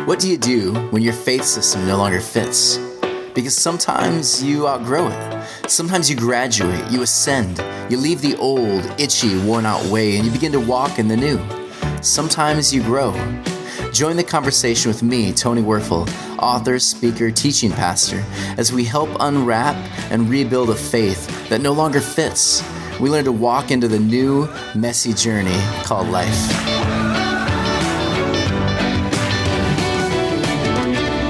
What do you do when your faith system no longer fits? Because sometimes you outgrow it. Sometimes you graduate, you ascend, you leave the old, itchy, worn-out way, and you begin to walk in the new. Sometimes you grow. Join the conversation with me, Tony Werfel, author, speaker, teaching pastor, as we help unwrap and rebuild a faith that no longer fits. We learn to walk into the new, messy journey called life.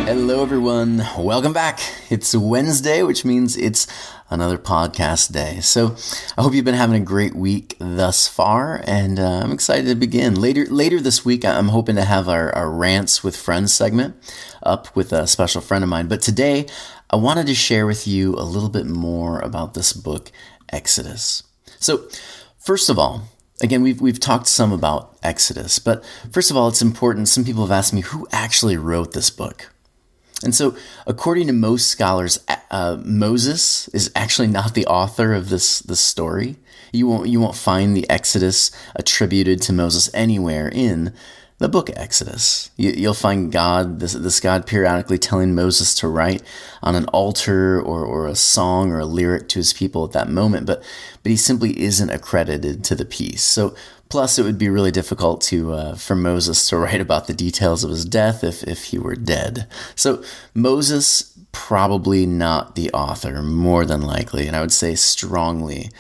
Hello everyone, welcome back. It's Wednesday, which means it's another podcast day. So I hope you've been having a great week thus far, and I'm excited to begin. Later this week, I'm hoping to have our Rants with Friends segment up with a special friend of mine. But today, I wanted to share with you a little bit more about this book, Exodus. So first of all, again, we've talked some about Exodus, but first of all, it's important. Some people have asked me who actually wrote this book. And so, according to most scholars, Moses is actually not the author of this story. You won't find the Exodus attributed to Moses anywhere in the book Exodus. You'll find this God periodically telling Moses to write on an altar or a song or a lyric to his people at that moment, but he simply isn't accredited to the piece. So, plus, it would be really difficult for Moses to write about the details of his death if he were dead. So Moses, probably not the author, more than likely, and I would say strongly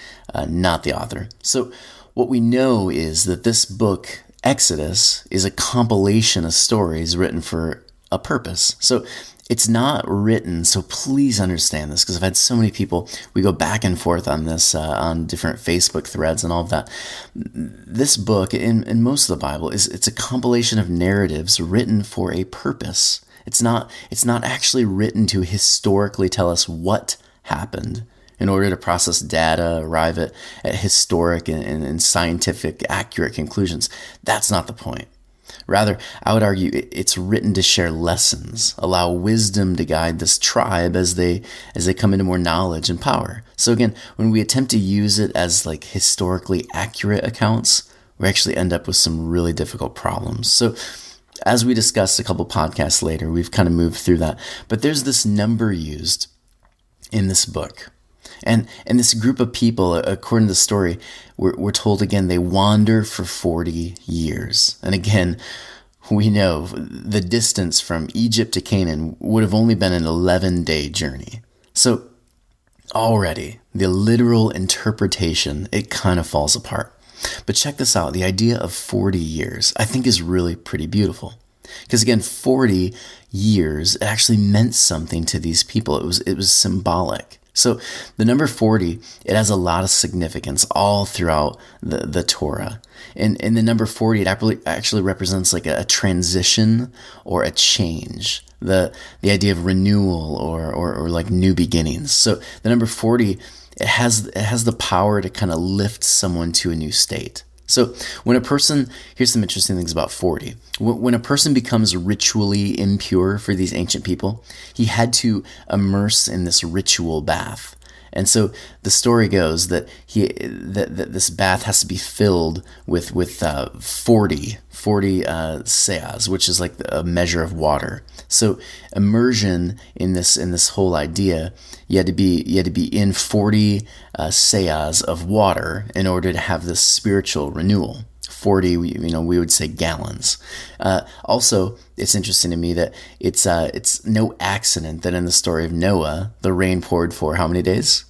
not the author. So what we know is that this book, Exodus, is a compilation of stories written for a purpose. So it's not written, so please understand this, because I've had so many people, we go back and forth on this on different Facebook threads and all of that. This book, in most of the Bible, it's a compilation of narratives written for a purpose. It's not actually written to historically tell us what happened in order to process data, arrive at historic and scientific accurate conclusions. That's not the point. Rather, I would argue it's written to share lessons, allow wisdom to guide this tribe as they come into more knowledge and power. So again, when we attempt to use it as like historically accurate accounts, we actually end up with some really difficult problems. So as we discussed a couple podcasts later, we've kind of moved through that. But there's this number used in this book. And this group of people, according to the story, we're told again, they wander for 40 years. And again, we know the distance from Egypt to Canaan would have only been an 11-day journey. So already, the literal interpretation, it kind of falls apart. But check this out. The idea of 40 years, I think, is really pretty beautiful. Because again, 40 years, it actually meant something to these people. It was symbolic. So the number 40, it has a lot of significance all throughout the Torah. And the number 40, it actually represents like a transition or a change, the idea of renewal or like new beginnings. So the number 40, it has the power to kind of lift someone to a new state. So when a person, here's some interesting things about 40. When a person becomes ritually impure for these ancient people, he had to immerse in this ritual bath. And so the story goes that that this bath has to be filled with 40 seahs, which is like a measure of water. So immersion in this whole idea, you had to be in 40 seahs of water in order to have this spiritual renewal. 40, we would say gallons. Also, it's interesting to me that it's no accident that in the story of Noah, the rain poured for how many days?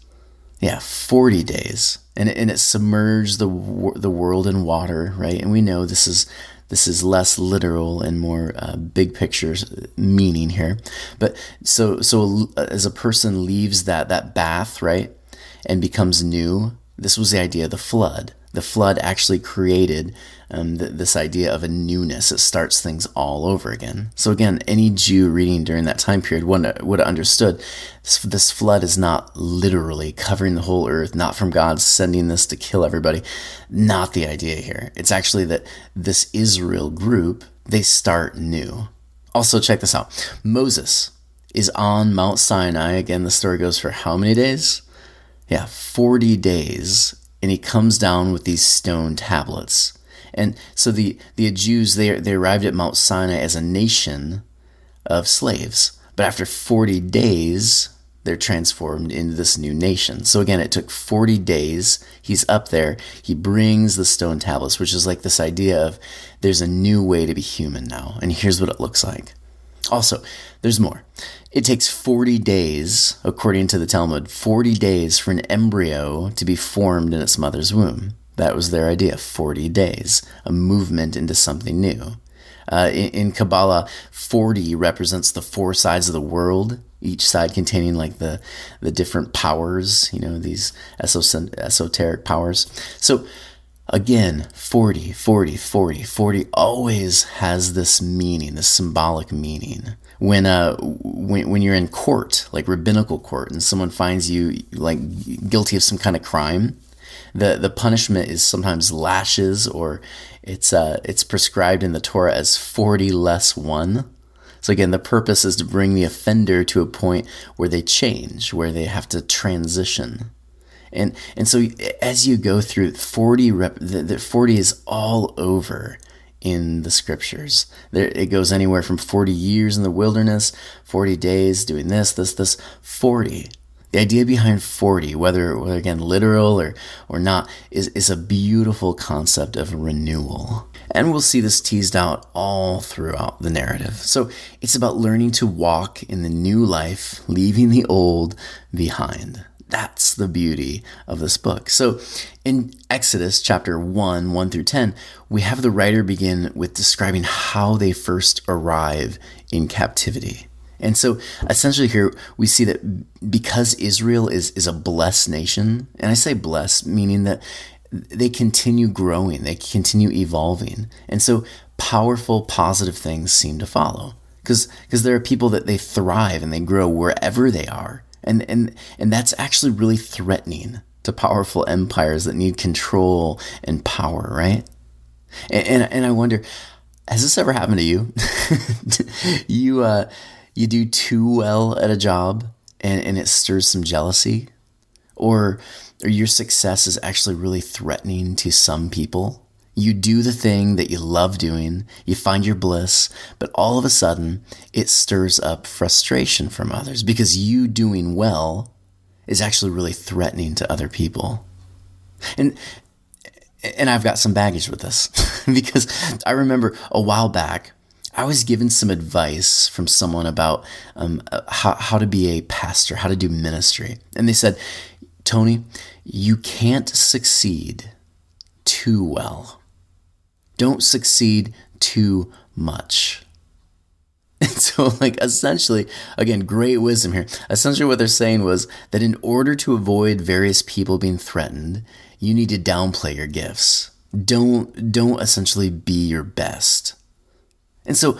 Yeah, 40 days, and it submerged the world in water, right? And we know this is less literal and more big picture meaning here. But so as a person leaves that bath, right, and becomes new, this was the idea of the flood. The flood actually created this idea of a newness. It starts things all over again. So again, any Jew reading during that time period would have understood this flood is not literally covering the whole earth, not from God sending this to kill everybody. Not the idea here. It's actually that this Israel group, they start new. Also, check this out. Moses is on Mount Sinai. Again, the story goes for how many days? Yeah, 40 days. And he comes down with these stone tablets. And so the Jews, they arrived at Mount Sinai as a nation of slaves. But after 40 days, they're transformed into this new nation. So again, it took 40 days. He's up there. He brings the stone tablets, which is like this idea of there's a new way to be human now. And here's what it looks like. Also, there's more. It takes 40 days, according to the Talmud, 40 days for an embryo to be formed in its mother's womb. That was their idea, 40 days, a movement into something new. In Kabbalah, 40 represents the four sides of the world, each side containing like the different powers, these esoteric powers. So again, 40, 40, 40, 40 always has this meaning, this symbolic meaning. When you're in court, like rabbinical court, and someone finds you like guilty of some kind of crime, the punishment is sometimes lashes, or it's prescribed in the Torah as 40 less 1. So again, the purpose is to bring the offender to a point where they change, where they have to transition. And so as you go through 40, the 40 is all over in the scriptures. It goes anywhere from 40 years in the wilderness, 40 days doing this, 40. The idea behind 40, whether again literal or not, is a beautiful concept of renewal. And we'll see this teased out all throughout the narrative. So it's about learning to walk in the new life, leaving the old behind. That's the beauty of this book. So in Exodus chapter 1 through 10, we have the writer begin with describing how they first arrive in captivity. And so essentially here we see that because Israel is a blessed nation, and I say blessed meaning that they continue growing, they continue evolving. And so powerful, positive things seem to follow because there are people that they thrive and they grow wherever they are. And that's actually really threatening to powerful empires that need control and power, right? And I wonder, has this ever happened to you? You do too well at a job and it stirs some jealousy? Or your success is actually really threatening to some people? You do the thing that you love doing, you find your bliss, but all of a sudden it stirs up frustration from others because you doing well is actually really threatening to other people. And I've got some baggage with this because I remember a while back, I was given some advice from someone about how to be a pastor, how to do ministry. And they said, Tony, you can't succeed too well. Don't succeed too much. And so essentially, again, great wisdom here. Essentially what they're saying was that in order to avoid various people being threatened, you need to downplay your gifts. Don't essentially be your best. And so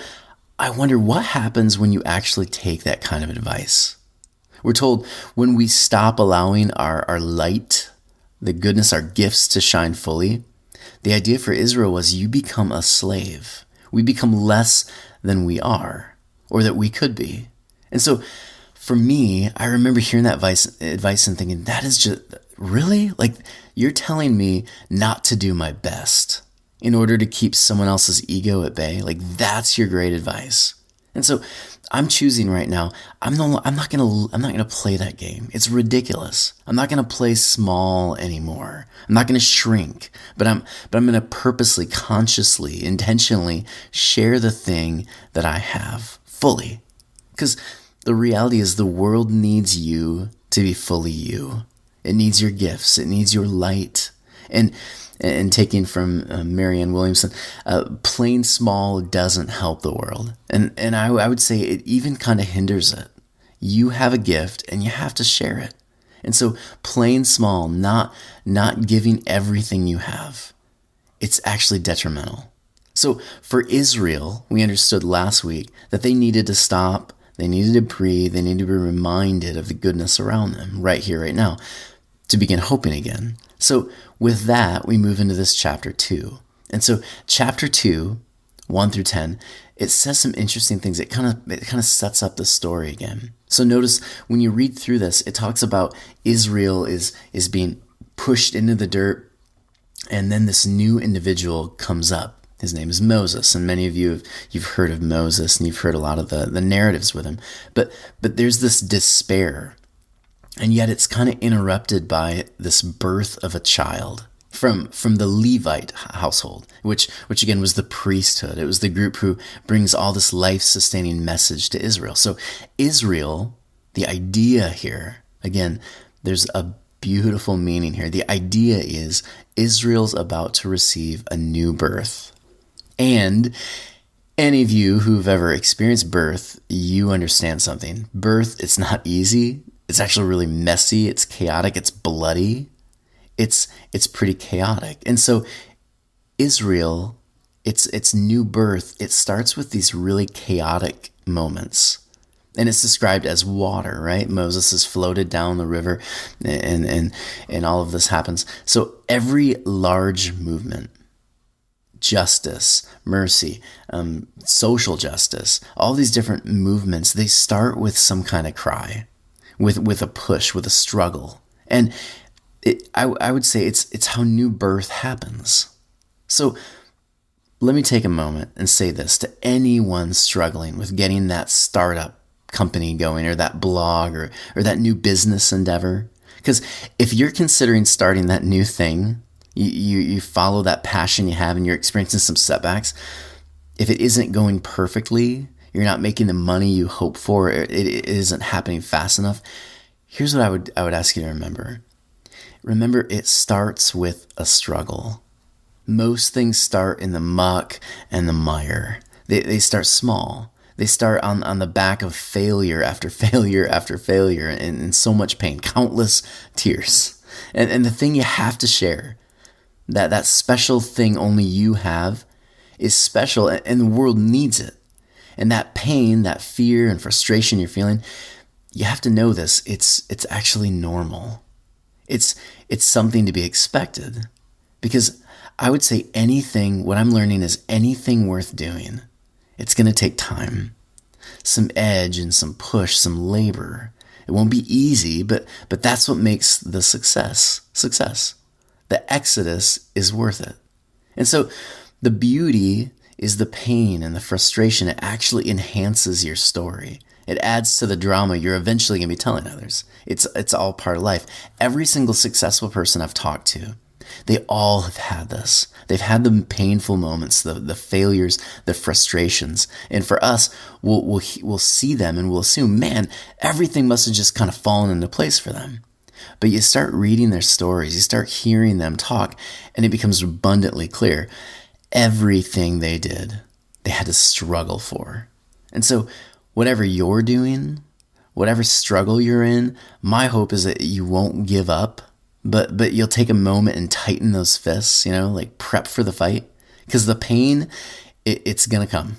I wonder what happens when you actually take that kind of advice. We're told when we stop allowing our light, the goodness, our gifts to shine fully, the idea for Israel was you become a slave. We become less than we are or that we could be. And so for me, I remember hearing that advice and thinking, that is just really you're telling me not to do my best in order to keep someone else's ego at bay. That's your great advice. And so I'm choosing right now, I'm not gonna play that game. It's ridiculous. I'm not gonna play small anymore. I'm not gonna shrink, but I'm gonna purposely, consciously, intentionally share the thing that I have fully. Because the reality is the world needs you to be fully you. It needs your gifts. It needs your light. And taking from Marianne Williamson, playing small doesn't help the world. And I would say it even kind of hinders it. You have a gift and you have to share it. And so playing small, not giving everything you have, it's actually detrimental. So for Israel, we understood last week that they needed to stop, they needed to breathe, they needed to be reminded of the goodness around them right here, right now, to begin hoping again. So with that, we move into this chapter 2. And so chapter 2, 1 through 10, it says some interesting things. It kind of sets up the story again. So notice when you read through this, it talks about Israel is being pushed into the dirt, and then this new individual comes up. His name is Moses, and many of you you've heard of Moses, and you've heard a lot of the narratives with him. But there's this despair, and yet it's kind of interrupted by this birth of a child from the Levite household, which again was the priesthood. It was the group who brings all this life-sustaining message to Israel. So Israel, the idea here, again, there's a beautiful meaning here. The idea is Israel's about to receive a new birth. And any of you who've ever experienced birth, you understand something. Birth, it's not easy. It's actually really messy. It's chaotic. It's bloody. It's pretty chaotic. And so Israel, its new birth, it starts with these really chaotic moments. And it's described as water, right? Moses is floated down the river and all of this happens. So every large movement, justice, mercy, social justice, all these different movements, they start with some kind of cry, with a push, with a struggle. And I would say it's how new birth happens. So let me take a moment and say this to anyone struggling with getting that startup company going, or that blog, or that new business endeavor. Because if you're considering starting that new thing, you follow that passion you have and you're experiencing some setbacks, if it isn't going perfectly, you're not making the money you hope for, it isn't happening fast enough, here's what I would ask you to remember. Remember, it starts with a struggle. Most things start in the muck and the mire. They start small. They start on the back of failure after failure after failure, and so much pain, countless tears. And the thing you have to share, that special thing only you have, is special, and the world needs it. And that pain, that fear and frustration you're feeling, you have to know this. It's actually normal. It's something to be expected. Because I would say what I'm learning is anything worth doing, it's going to take time, some edge and some push, some labor. It won't be easy, but that's what makes the success. The exodus is worth it. And so the beauty is the pain and the frustration. It actually enhances your story. It adds to the drama you're eventually going to be telling others. It's all part of life. Every single successful person I've talked to, they all have had this. They've had the painful moments, the failures, the frustrations. And for us, we'll see them and we'll assume, man, everything must have just kind of fallen into place for them. But you start reading their stories, you start hearing them talk, and it becomes abundantly clear. Everything they did, they had to struggle for. And so whatever you're doing, whatever struggle you're in, my hope is that you won't give up, but you'll take a moment and tighten those fists, like prep for the fight. Because the pain, it's going to come.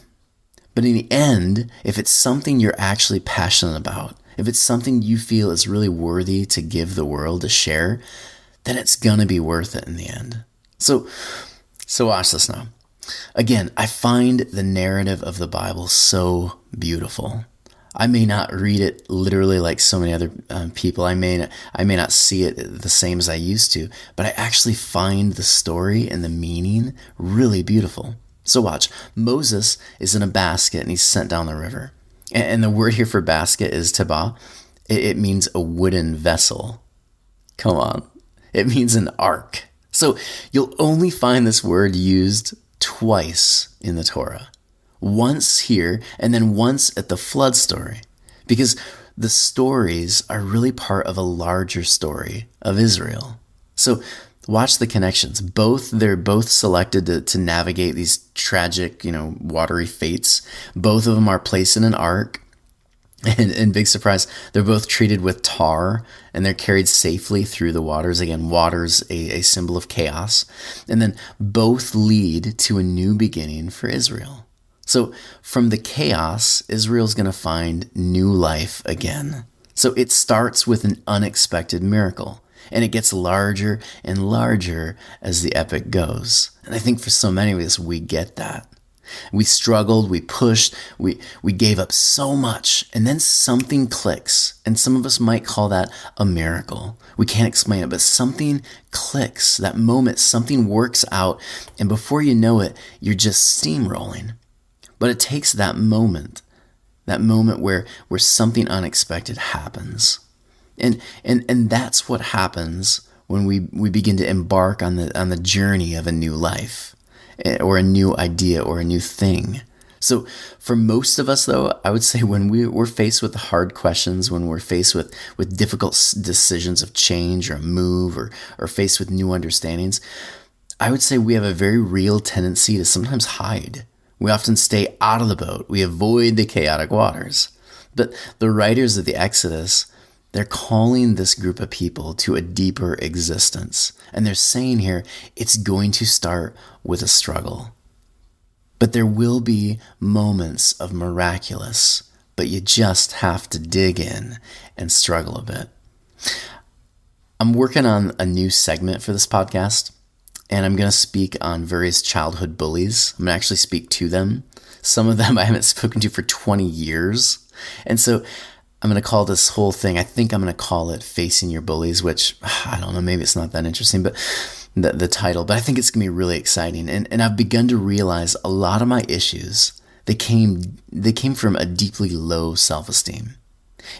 But in the end, if it's something you're actually passionate about, if it's something you feel is really worthy to give the world, to share, then it's going to be worth it in the end. So watch this now. Again, I find the narrative of the Bible so beautiful. I may not read it literally like so many other people. I may not see it the same as I used to, but I actually find the story and the meaning really beautiful. So watch. Moses is in a basket and he's sent down the river. And the word here for basket is tabah. It means a wooden vessel. Come on. It means an ark. So you'll only find this word used twice in the Torah. Once here, and then once at the flood story. Because the stories are really part of a larger story of Israel. So watch the connections. They're both selected to navigate these tragic, watery fates. Both of them are placed in an ark. And big surprise, they're both treated with tar, and they're carried safely through the waters. Again, water's a symbol of chaos. And then both lead to a new beginning for Israel. So from the chaos, Israel's going to find new life again. So it starts with an unexpected miracle, and it gets larger and larger as the epic goes. And I think for so many of us, we get that. We struggled, we pushed, we gave up so much, and then something clicks. And some of us might call that a miracle. We can't explain it, but something clicks. That moment, something works out, and before you know it, you're just steamrolling. But it takes that moment where something unexpected happens. And that's what happens when we begin to embark on the journey of a new life, or a new idea, or a new thing. So for most of us, though, I would say when we're faced with hard questions, when we're faced with difficult decisions of change or a move, or faced with new understandings, I would say we have a very real tendency to sometimes hide. We often stay out of the boat. We avoid the chaotic waters. But the writers of the Exodus, they're calling this group of people to a deeper existence. And they're saying here, it's going to start with a struggle. But there will be moments of miraculous, but you just have to dig in and struggle a bit. I'm working on a new segment for this podcast, and I'm going to speak on various childhood bullies. I'm going to actually speak to them. Some of them I haven't spoken to for 20 years. And so I'm going to call this whole thing, I think I'm going to call it Facing Your Bullies, which I don't know, maybe it's not that interesting, but the title, but I think it's going to be really exciting. And I've begun to realize a lot of my issues, they came from a deeply low self-esteem.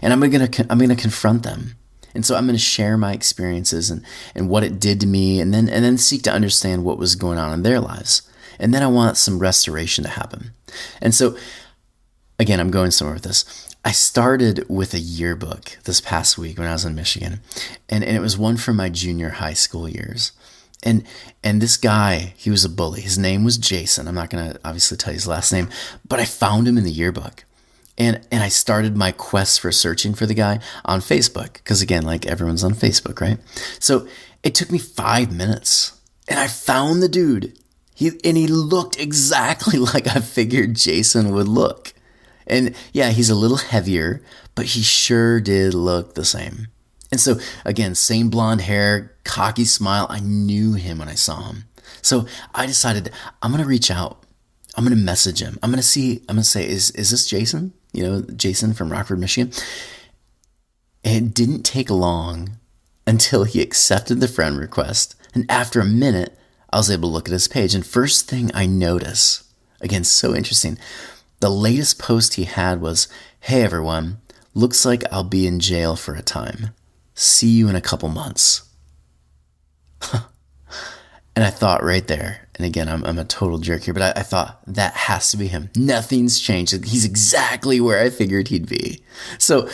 And I'm going to confront them. And so I'm going to share my experiences and what it did to me, and then seek to understand what was going on in their lives. And then I want some restoration to happen. And so, again, I'm going somewhere with this. I started with a yearbook this past week when I was in Michigan, and it was one from my junior high school years. And this guy, he was a bully. His name was Jason. I'm not going to obviously tell you his last name, but I found him in the yearbook. And I started my quest for searching for the guy on Facebook, because again, like everyone's on Facebook, right? So it took me 5 minutes, and I found the dude. He looked exactly like I figured Jason would look. And yeah, he's a little heavier, but he sure did look the same. And so again, same blonde hair, cocky smile. I knew him when I saw him. So I decided I'm going to reach out. I'm going to message him. I'm going to say, is this Jason? You know, Jason from Rockford, Michigan. And it didn't take long until he accepted the friend request. And after a minute, I was able to look at his page. And first thing I notice, again, so interesting, the latest post he had was, "Hey everyone, looks like I'll be in jail for a time. See you in a couple months." And I thought right there, and again, I'm a total jerk here, but I thought that has to be him. Nothing's changed. He's exactly where I figured he'd be. So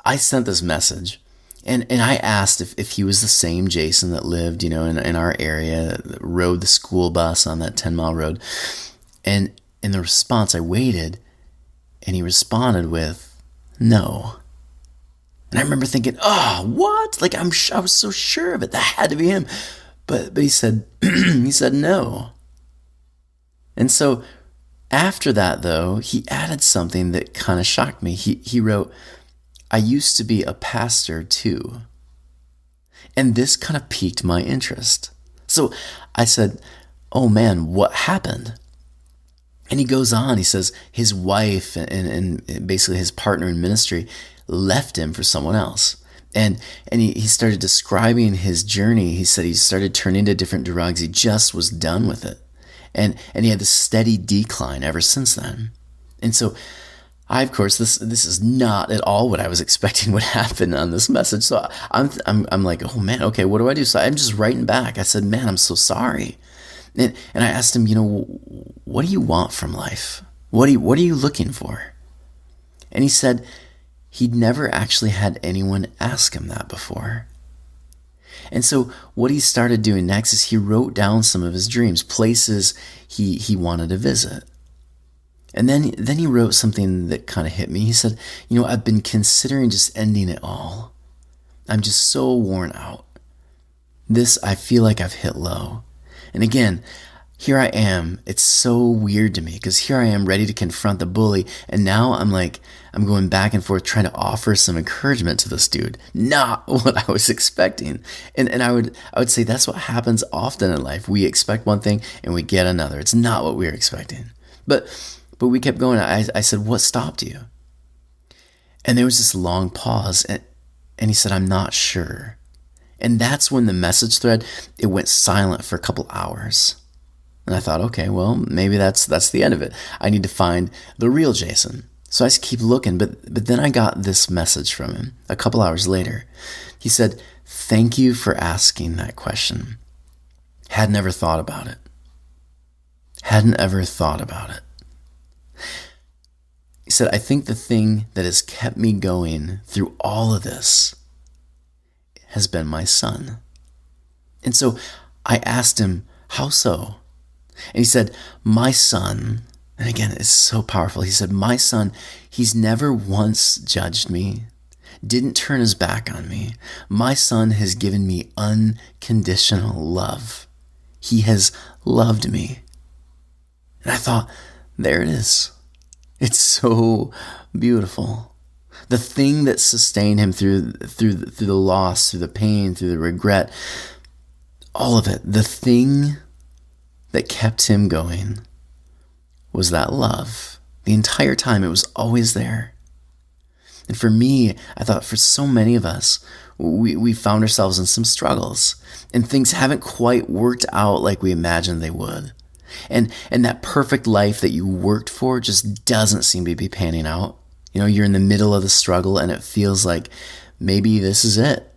I sent this message, and I asked if he was the same Jason that lived, you know, in our area, rode the school bus on that 10-mile road. And in the response, I waited, and he responded with, "No." And I remember thinking, oh, what? Like, I was so sure of it. That had to be him. But he said, he said no. And so after that, though, he added something that kind of shocked me. He wrote, "I used to be a pastor too." And this kind of piqued my interest. So I said, "Oh man, what happened?" And he goes on, he says his wife and basically his partner in ministry left him for someone else. And he started describing his journey. He said he started turning to different drugs. He just was done with it. And he had this steady decline ever since then. And so I, of course, this is not at all what I was expecting would happen on this message. So I'm like, oh man, okay, what do I do? So I'm just writing back. I said, "Man, I'm so sorry." And I asked him, you know, what do you want from life? What are you looking for? And he said he'd never actually had anyone ask him that before. And so what he started doing next is he wrote down some of his dreams, places he wanted to visit. And then he wrote something that kind of hit me. He said, you know, "I've been considering just ending it all. I'm just so worn out. I feel like I've hit low." And again, here I am. It's so weird to me because here I am ready to confront the bully. And now I'm going back and forth trying to offer some encouragement to this dude. Not what I was expecting. And I would say that's what happens often in life. We expect one thing and we get another. It's not what we were expecting. But we kept going. I said, what stopped you? And there was this long pause, and he said, I'm not sure. And that's when the message thread, it went silent for a couple hours. And I thought, okay, well, maybe that's the end of it. I need to find the real Jason. So I just keep looking, but then I got this message from him a couple hours later. He said, thank you for asking that question. Had never thought about it. Hadn't ever thought about it. He said, I think the thing that has kept me going through all of this has been my son. And so I asked him, how so? And he said, my son, and again, it's so powerful. He said, my son, he's never once judged me, didn't turn his back on me. My son has given me unconditional love. He has loved me. And I thought, there it is. It's so beautiful. The thing that sustained him through the loss, through the pain, through the regret, all of it, the thing that kept him going was that love. The entire time, it was always there. And for me, I thought for so many of us, we found ourselves in some struggles, and things haven't quite worked out like we imagined they would. And that perfect life that you worked for just doesn't seem to be panning out. You know, you're in the middle of the struggle and it feels like maybe this is it.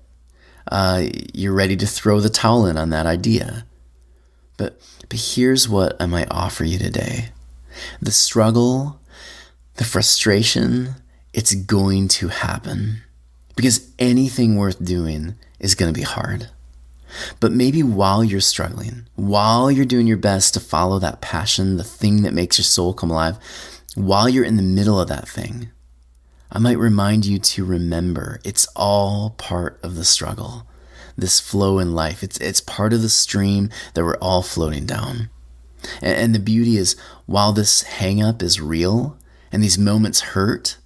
You're ready to throw the towel in on that idea. But here's what I might offer you today. The struggle, the frustration, it's going to happen because anything worth doing is going to be hard. But maybe while you're struggling, while you're doing your best to follow that passion, the thing that makes your soul come alive, while you're in the middle of that thing, I might remind you to remember it's all part of the struggle, this flow in life. It's part of the stream that we're all floating down. And the beauty is, while this hang up is real and these moments hurt,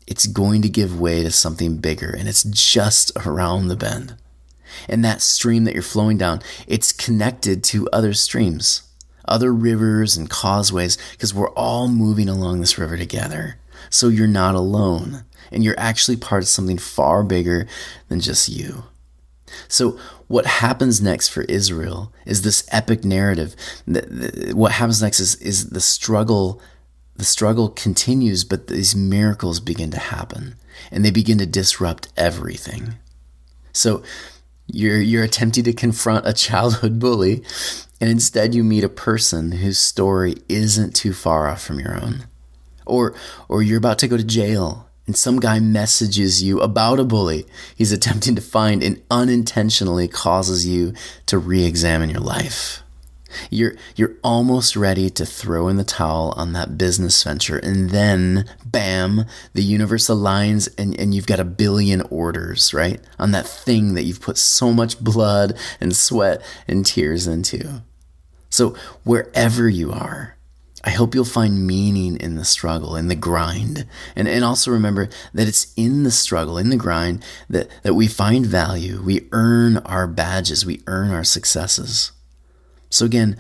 it's going to give way to something bigger, and it's just around the bend. And that stream that you're flowing down, it's connected to other streams, other rivers and causeways, because we're all moving along this river together. So you're not alone, and you're actually part of something far bigger than just you. So what happens next for Israel is this epic narrative. What happens next is the struggle. The struggle continues, but these miracles begin to happen, and they begin to disrupt everything. So you're attempting to confront a childhood bully, and instead you meet a person whose story isn't too far off from your own. Or you're about to go to jail, and some guy messages you about a bully he's attempting to find and unintentionally causes you to re-examine your life. You're almost ready to throw in the towel on that business venture, and then, bam, the universe aligns and you've got 1 billion orders, right? On that thing that you've put so much blood and sweat and tears into. So wherever you are, I hope you'll find meaning in the struggle, in the grind. And also remember that it's in the struggle, in the grind, that we find value. We earn our badges. We earn our successes. So again,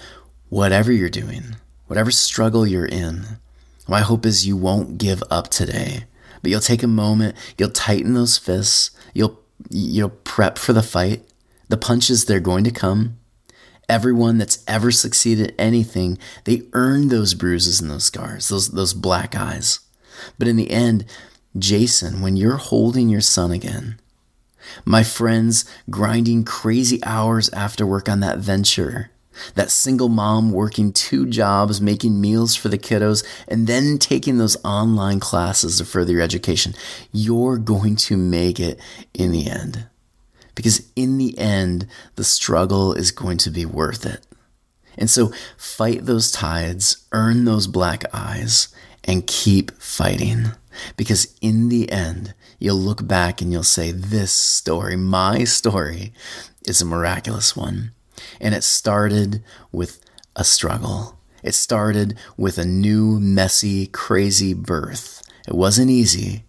whatever you're doing, whatever struggle you're in, my hope is you won't give up today, but you'll take a moment, you'll tighten those fists, you'll prep for the fight. The punches, they're going to come. Everyone that's ever succeeded at anything, they earned those bruises and those scars, those black eyes. But in the end, Jason, when you're holding your son again, my friends grinding crazy hours after work on that venture, that single mom working 2 jobs, making meals for the kiddos, and then taking those online classes to further your education, you're going to make it in the end. Because in the end, the struggle is going to be worth it. And so fight those tides, earn those black eyes, and keep fighting. Because in the end, you'll look back and you'll say, this story, my story, is a miraculous one. And it started with a struggle. It started with a new, messy, crazy birth. It wasn't easy,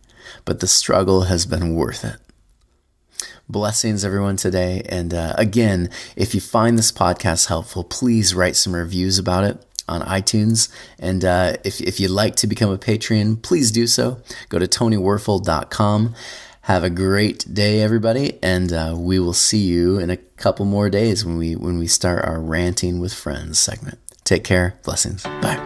but the struggle has been worth it. Blessings, everyone, today. And again, if you find this podcast helpful, please write some reviews about it. on iTunes. And if you'd like to become a Patreon, please do so. Go to TonyWerfel.com. Have a great day, everybody, and we will see you in a couple more days when we start our Ranting with Friends segment. Take care. Blessings. Bye.